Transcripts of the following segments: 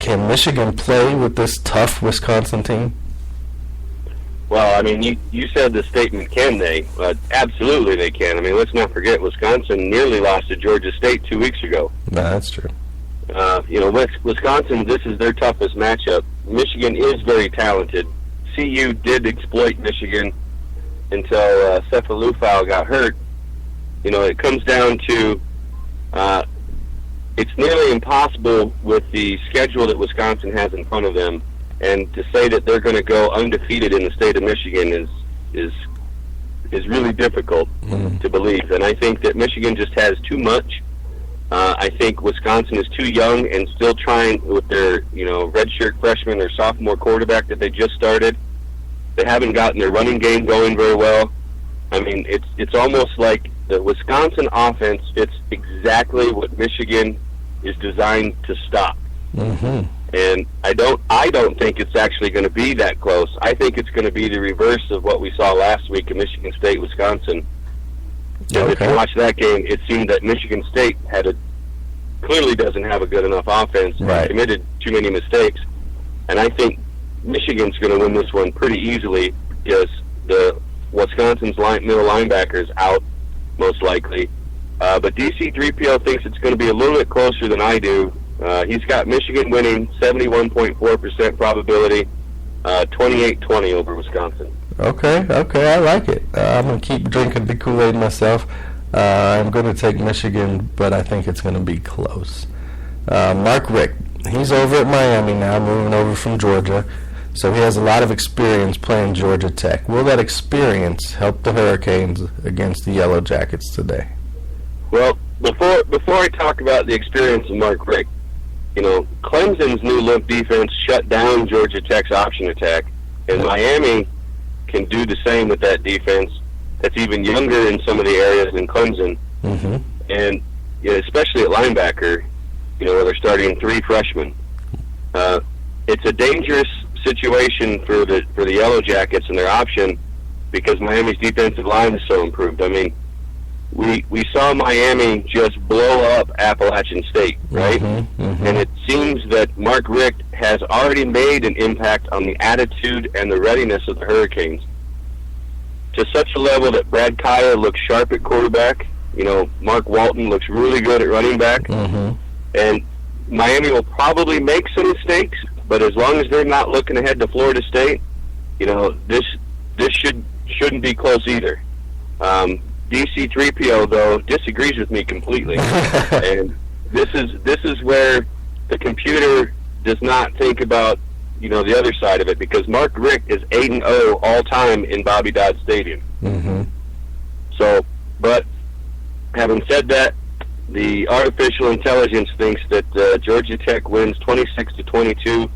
Can Michigan play with this tough Wisconsin team? Well, I mean, you said the statement, can they? Absolutely they can. I mean, let's not forget, Wisconsin nearly lost to Georgia State 2 weeks ago. No, that's true. Wisconsin, this is their toughest matchup. Michigan is very talented. CU did exploit Michigan until Sefa Lufau got hurt. It comes down to it's nearly impossible with the schedule that Wisconsin has in front of them, and to say that they're going to go undefeated in the state of Michigan is really difficult to believe. And I think that Michigan just has too much. I think Wisconsin is too young and still trying with their redshirt freshman or sophomore quarterback that they just started. They haven't gotten their running game going very well. I mean, it's almost like the Wisconsin offense fits exactly what Michigan is designed to stop. Mm-hmm. And I don't think it's actually going to be that close. I think it's going to be the reverse of what we saw last week in Michigan State, Wisconsin. Okay. If you watch that game, it seemed that Michigan State clearly doesn't have a good enough offense, right, and committed too many mistakes. And I think Michigan's going to win this one pretty easily because the Wisconsin's middle linebacker is out, most likely. But DC3PO thinks it's going to be a little bit closer than I do. He's got Michigan winning 71.4% probability, 28-20 over Wisconsin. Okay, I like it. I'm going to keep drinking the Kool-Aid myself. I'm going to take Michigan, but I think it's going to be close. Mark Richt, he's over at Miami now, moving over from Georgia, so he has a lot of experience playing Georgia Tech. Will that experience help the Hurricanes against the Yellow Jackets today? Well, before I talk about the experience of Mark Richt, Clemson's new look defense shut down Georgia Tech's option attack, and Miami can do the same with that defense that's even younger in some of the areas than Clemson. Mm-hmm. And especially at linebacker, where they're starting 3 freshmen. It's a dangerous situation for the Yellow Jackets and their option because Miami's defensive line is so improved. I mean, we saw Miami just blow up Appalachian State, right? Mm-hmm, mm-hmm. And it seems that Mark Richt has already made an impact on the attitude and the readiness of the Hurricanes to such a level that Brad Kaya looks sharp at quarterback. Mark Walton looks really good at running back. Mm-hmm. And Miami will probably make some mistakes, but as long as they're not looking ahead to Florida State, this shouldn't be close either. DC3PO, though, disagrees with me completely. And this is where the computer does not think about, the other side of it, because Mark Richt is 8-0 all time in Bobby Dodd Stadium. Mm-hmm. So, but having said that, the artificial intelligence thinks that Georgia Tech wins 26-22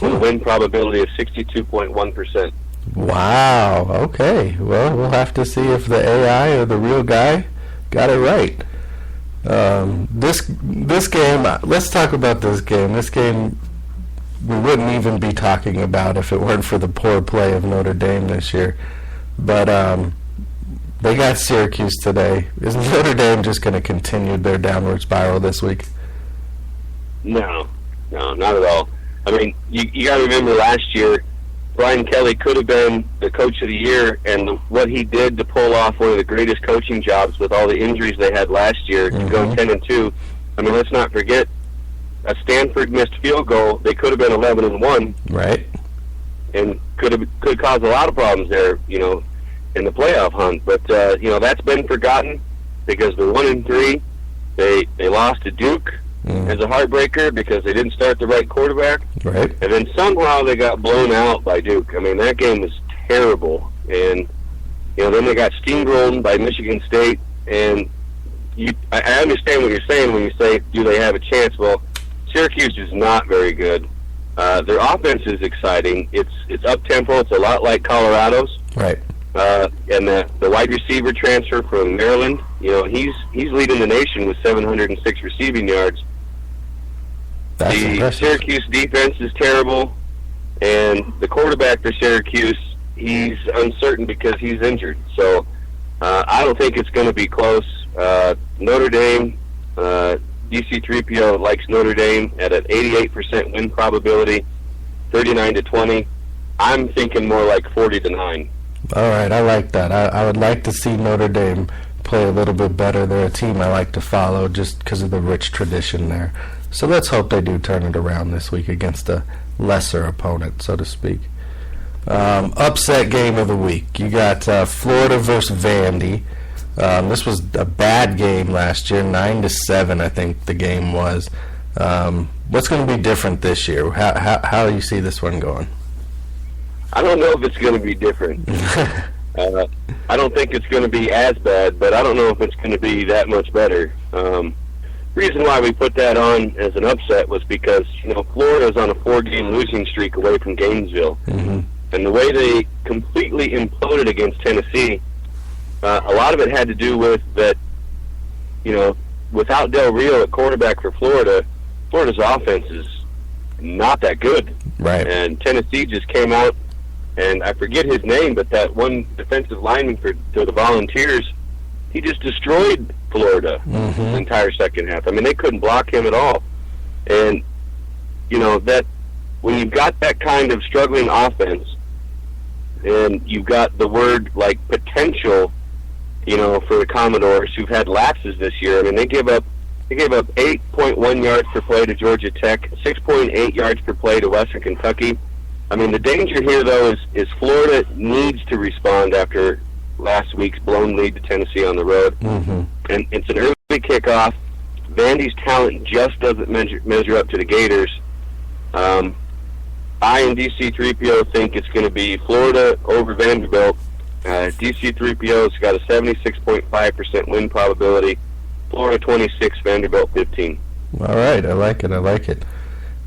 with a win probability of 62.1%. Wow. Okay. Well, we'll have to see if the AI or the real guy got it right. This game. Let's talk about this game. This game we wouldn't even be talking about if it weren't for the poor play of Notre Dame this year. But they got Syracuse today. Is Notre Dame just going to continue their downward spiral this week? No, not at all. I mean, you got to remember last year, Brian Kelly could have been the coach of the year, and what he did to pull off one of the greatest coaching jobs with all the injuries they had last year to go 10-2. I mean, let's not forget, a Stanford missed field goal. They could have been 11-1, right? And could cause a lot of problems there, in the playoff hunt. But that's been forgotten because they're 1-3. They lost to Duke as a heartbreaker because they didn't start the right quarterback. Right. And then somehow they got blown out by Duke. I mean, that game was terrible. And, then they got steamrolled by Michigan State. And I understand what you're saying when you say, do they have a chance? Well, Syracuse is not very good. Their offense is exciting. It's up-tempo. It's a lot like Colorado's. Right. And the wide receiver transfer from Maryland, he's leading the nation with 706 receiving yards. That's the impressive. Syracuse defense is terrible, and the quarterback for Syracuse, he's uncertain because he's injured. So I don't think it's going to be close. Notre Dame, DC3PO likes Notre Dame at an 88% win probability, 39-20. I'm thinking more like 40-9. All right, I like that. I would like to see Notre Dame play a little bit better. They're a team I like to follow just because of the rich tradition there. So let's hope they do turn it around this week against a lesser opponent, so to speak. Upset game of the week. You got Florida versus Vandy. This was a bad game last year, 9-7, I think the game was. What's going to be different this year? How do you see this one going? I don't know if it's going to be different. I don't think it's going to be as bad, but I don't know if it's going to be that much better. Reason why we put that on as an upset was because, Florida's on a 4-game losing streak away from Gainesville. Mm-hmm. And the way they completely imploded against Tennessee, a lot of it had to do with that, without Del Rio at quarterback for Florida, Florida's offense is not that good. Right. And Tennessee just came out, and I forget his name, but that one defensive lineman for the Volunteers, he just destroyed Florida the entire second half. I mean, they couldn't block him at all. And, that when you've got that kind of struggling offense, and you've got the word like potential, for the Commodores, who've had lapses this year. I mean, they gave up 8.1 yards per play to Georgia Tech, 6.8 yards per play to Western Kentucky. I mean, the danger here, though, is Florida needs to respond after last week's blown lead to Tennessee on the road. Mm-hmm. And it's an early kickoff. Vandy's talent just doesn't measure up to the Gators. I and DC3PO think it's going to be Florida over Vanderbilt. DC3PO's got a 76.5% win probability. Florida 26, Vanderbilt 15. All right, I like it.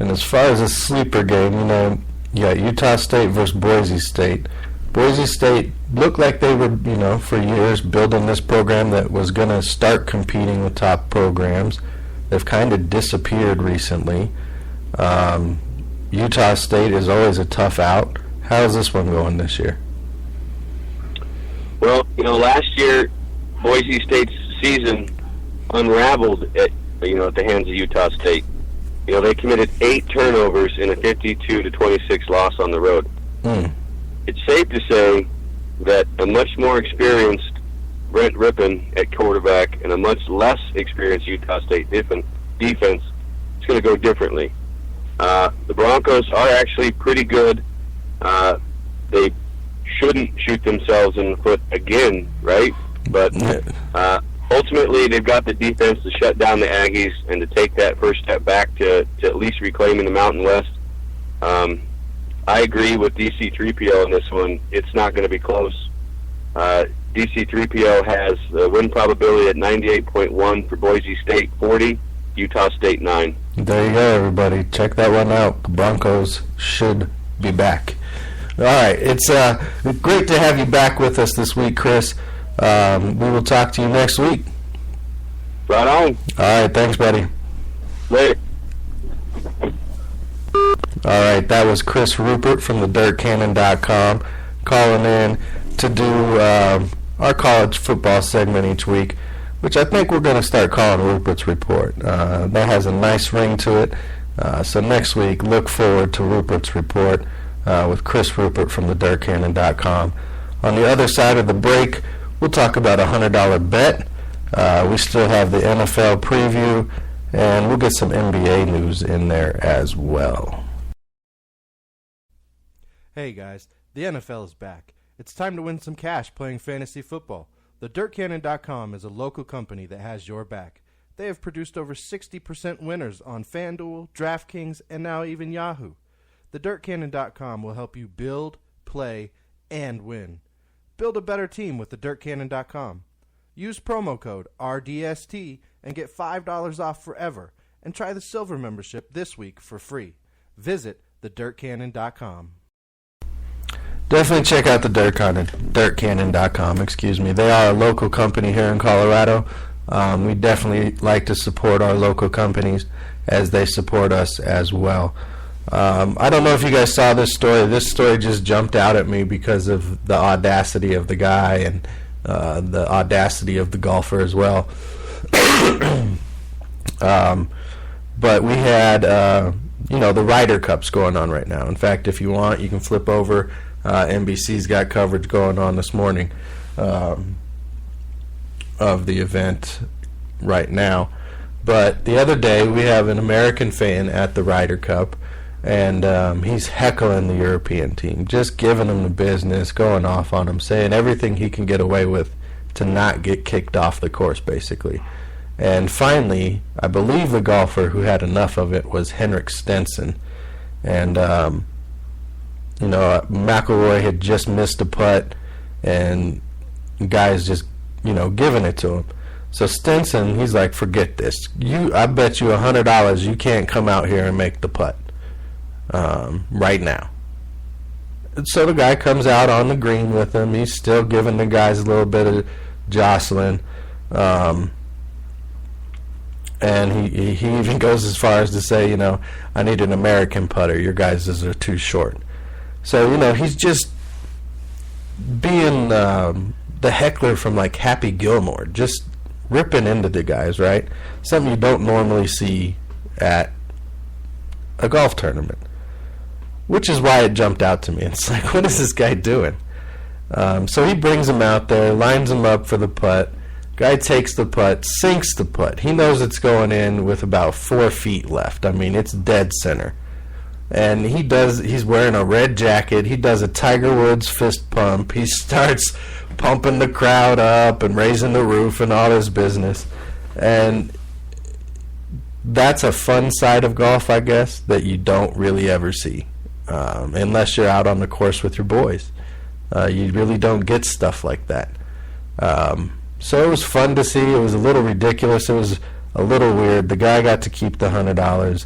And as far as a sleeper game, Utah State versus Boise State. Boise State looked like they were, for years building this program that was going to start competing with top programs. They've kind of disappeared recently. Utah State is always a tough out. How's this one going this year? Well, last year Boise State's season unraveled at the hands of Utah State. They committed 8 turnovers in a 52-26 loss on the road. It's safe to say that a much more experienced Brent Rippon at quarterback and a much less experienced Utah State defense is going to go differently. The Broncos are actually pretty good. They shouldn't shoot themselves in the foot again, right? But ultimately, they've got the defense to shut down the Aggies and to take that first step back to at least reclaiming the Mountain West. I agree with DC3PO on this one. It's not going to be close. DC3PO has the win probability at 98.1 for Boise State 40, Utah State 9. There you go, everybody. Check that one out. The Broncos should be back. All right, it's great to have you back with us this week, Chris. We will talk to you next week. Right on. All right, thanks, buddy. Later. All right, that was Chris Rupert from the DirtCannon.com calling in to do our college football segment each week, which I think we're going to start calling Rupert's Report. That has a nice ring to it. So next week, look forward to Rupert's Report with Chris Rupert from the DirtCannon.com. On the other side of the break, we'll talk about a $100 bet. We still have the NFL preview, and we'll get some NBA news in there as well. Hey guys, the NFL is back. It's time to win some cash playing fantasy football. The DirtCannon.com is a local company that has your back. They have produced over 60% winners on FanDuel, DraftKings, and now even Yahoo. The DirtCannon.com will help you build, play, and win. Build a better team with the DirtCannon.com. Use promo code RDST and get $5 off forever. And try the Silver membership this week for free. Visit thedirtcannon.com. Definitely check out the DirtCannon.com. They are a local company here in Colorado. We definitely like to support our local companies as they support us as well. I don't know if you guys saw this story. This story just jumped out at me because of the audacity of the guy and the audacity of the golfer as well. But we had, the Ryder Cups going on right now. In fact, if you want, you can flip over. NBC's got coverage going on this morning of the event right now. But the other day, we have an American fan at the Ryder Cup, and he's heckling the European team, just giving them the business, going off on them, saying everything he can get away with to not get kicked off the course, basically. And finally, I believe the golfer who had enough of it was Henrik Stenson. And, McIlroy had just missed a putt, and guys just, giving it to him. So Stenson, he's like, forget this. I bet you $100 you can't come out here and make the putt right now. So the guy comes out on the green with him. He's still giving the guys a little bit of jostling. And he even goes as far as to say, I need an American putter. Your guys' are too short. So, he's just being the heckler from, like, Happy Gilmore, just ripping into the guys, right? Something you don't normally see at a golf tournament, which is why it jumped out to me. It's like, what is this guy doing? So he brings him out there, lines him up for the putt. Guy takes the putt, sinks the putt. He knows it's going in with about 4 feet left. I mean, it's dead center. And he's wearing a red jacket. He does a Tiger Woods fist pump. He starts pumping the crowd up and raising the roof and all his business. And that's a fun side of golf, I guess, that you don't really ever see. Unless you're out on the course with your boys. You really don't get stuff like that. So it was fun to see. It was a little ridiculous. It was a little weird. The guy got to keep the $100.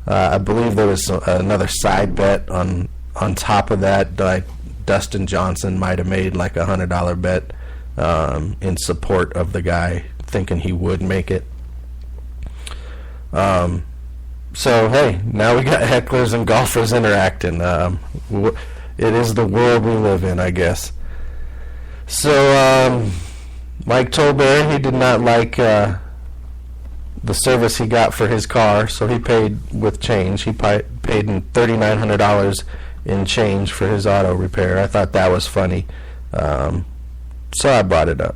I believe there was another side bet on top of that. Like Dustin Johnson might have made like a $100 bet in support of the guy, thinking he would make it. So hey, now we got hecklers and golfers interacting. It is the world we live in, I guess. So Mike Tolberry, he did not like the service he got for his car, so he paid with change. He paid $3,900 in change for his auto repair. I thought that was funny, so I brought it up.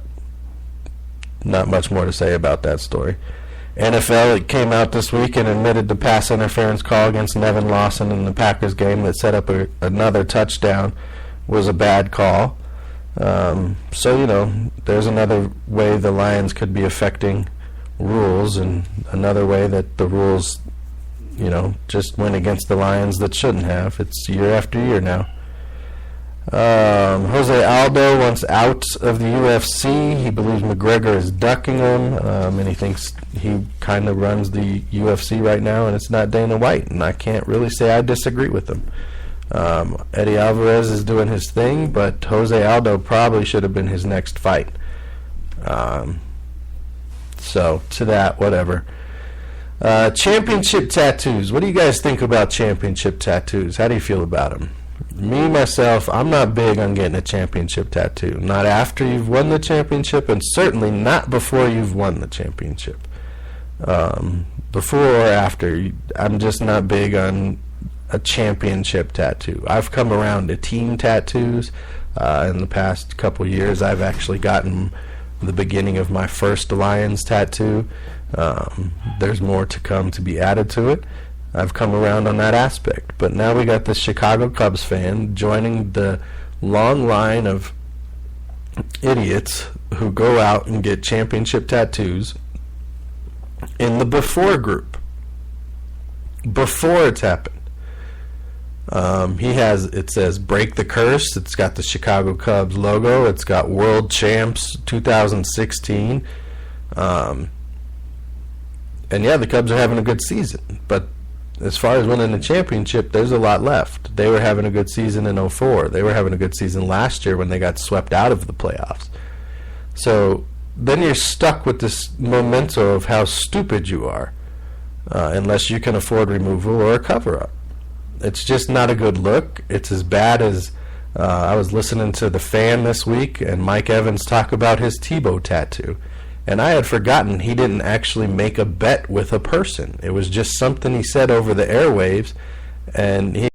Not much more to say about that story. NFL, it came out this week and admitted the pass interference call against Nevin Lawson in the Packers game that set up another touchdown was a bad call. So, there's another way the Lions could be affecting rules, and another way that the rules, just went against the Lions that shouldn't have. It's year after year now. Jose Aldo wants out of the UFC. He believes McGregor is ducking him, and he thinks he kind of runs the UFC right now, and it's not Dana White, and I can't really say I disagree with him. Eddie Alvarez is doing his thing, but Jose Aldo probably should have been his next fight. So, to that, whatever. Championship tattoos. What do you guys think about championship tattoos? How do you feel about them? Me, myself, I'm not big on getting a championship tattoo. Not after you've won the championship, and certainly not before you've won the championship. Before or after, I'm just not big on a championship tattoo. I've come around to team tattoos. In the past couple years, I've actually gotten the beginning of my first Lions tattoo. There's more to come to be added to it. I've come around on that aspect. But now we got this Chicago Cubs fan joining the long line of idiots who go out and get championship tattoos in the before group. Before it's happened. It says break the curse. It's got the Chicago Cubs logo. It's got World Champs 2016. And yeah, the Cubs are having a good season. But as far as winning the championship, there's a lot left. They were having a good season in 2004. They were having a good season last year when they got swept out of the playoffs. So then you're stuck with this memento of how stupid you are, unless you can afford removal or a cover-up. It's just not a good look. It's as bad as I was listening to The Fan this week, and Mike Evans talk about his Tebow tattoo. And I had forgotten he didn't actually make a bet with a person. It was just something he said over the airwaves, and he